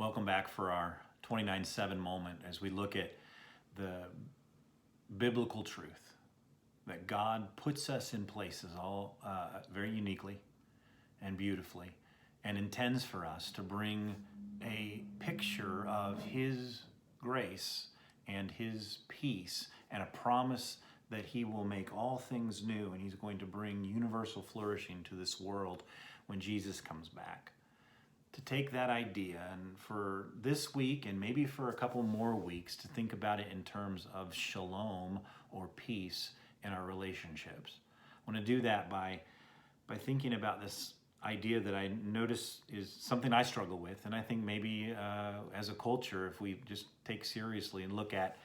Welcome back for our 29-7 moment as we look at the biblical truth that God puts us in places all very uniquely and beautifully and intends for us to bring a picture of His grace and His peace and a promise that He will make all things new and He's going to bring universal flourishing to this world when Jesus comes back. To take that idea and for this week and maybe for a couple more weeks to think about it in terms of shalom or peace in our relationships. I want to do that by thinking about this idea that I notice is something I struggle with, and I think maybe as a culture, if we just take seriously and look at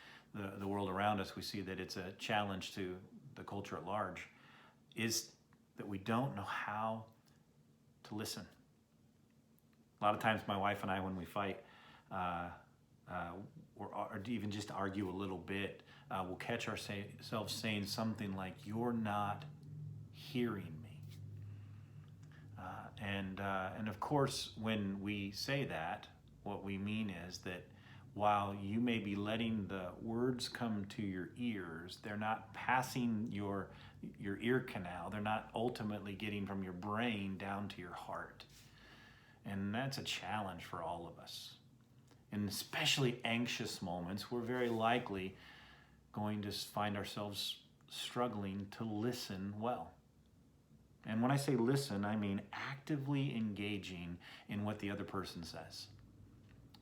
the world around us, we see that it's a challenge to the culture at large, is that we don't know how to listen. A lot of times my wife and I, when we fight, or even just argue a little bit, we'll catch ourselves saying something like, "You're not hearing me." And of course, when we say that, what we mean is that while you may be letting the words come to your ears, they're not passing your ear canal. They're not ultimately getting from your brain down to your heart. And that's a challenge for all of us. In especially anxious moments, we're very likely going to find ourselves struggling to listen well. And when I say listen, I mean actively engaging in what the other person says.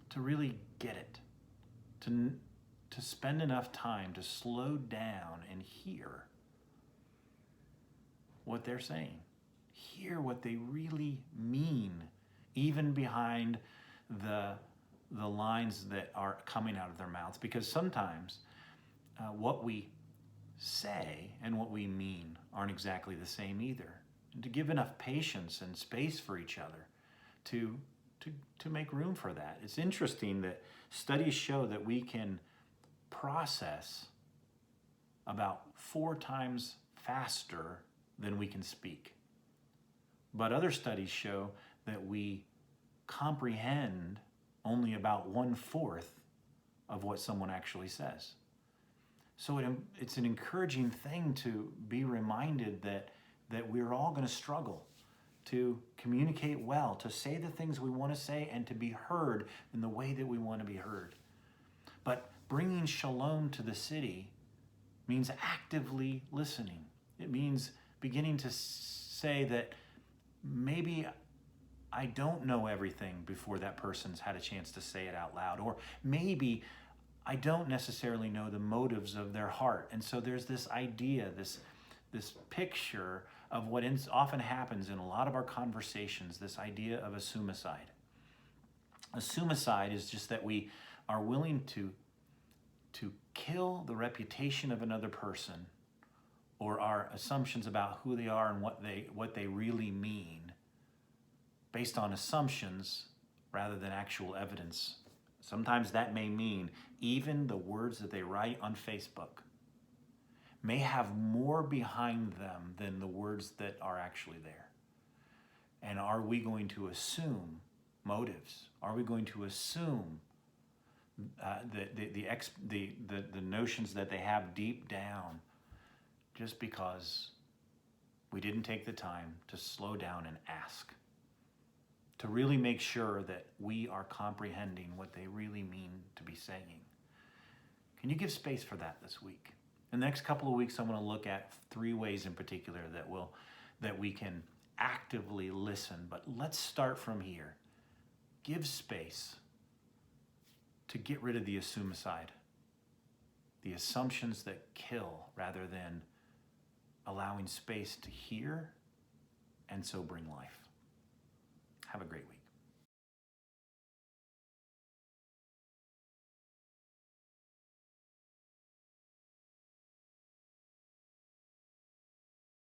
To really get it. To spend enough time to slow down and hear what they're saying. Hear what they really mean, even behind the lines that are coming out of their mouths. Because sometimes what we say and what we mean aren't exactly the same either. And to give enough patience and space for each other to make room for that. It's interesting that studies show that we can process about 4 times faster than we can speak. But other studies show that we comprehend only about 1/4 of what someone actually says. So it's an encouraging thing to be reminded that we're all going to struggle to communicate well, to say the things we want to say, and to be heard in the way that we want to be heard. But bringing shalom to the city means actively listening. It means beginning to say that maybe I don't know everything before that person's had a chance to say it out loud. Or maybe I don't necessarily know the motives of their heart. And so there's this idea, this picture of what often happens in a lot of our conversations, this idea of a suicide. A suicide is just that we are willing to kill the reputation of another person or our assumptions about who they are and what they really mean, based on assumptions rather than actual evidence. Sometimes that may mean even the words that they write on Facebook may have more behind them than the words that are actually there. And are we going to assume motives? Are we going to assume the notions that they have deep down just because we didn't take the time to slow down and ask? To really make sure that we are comprehending what they really mean to be saying. Can you give space for that this week? In the next couple of weeks, I'm going to look at 3 ways in particular that we can actively listen. But let's start from here. Give space to get rid of the suicide, the assumptions that kill, rather than allowing space to hear and so bring life.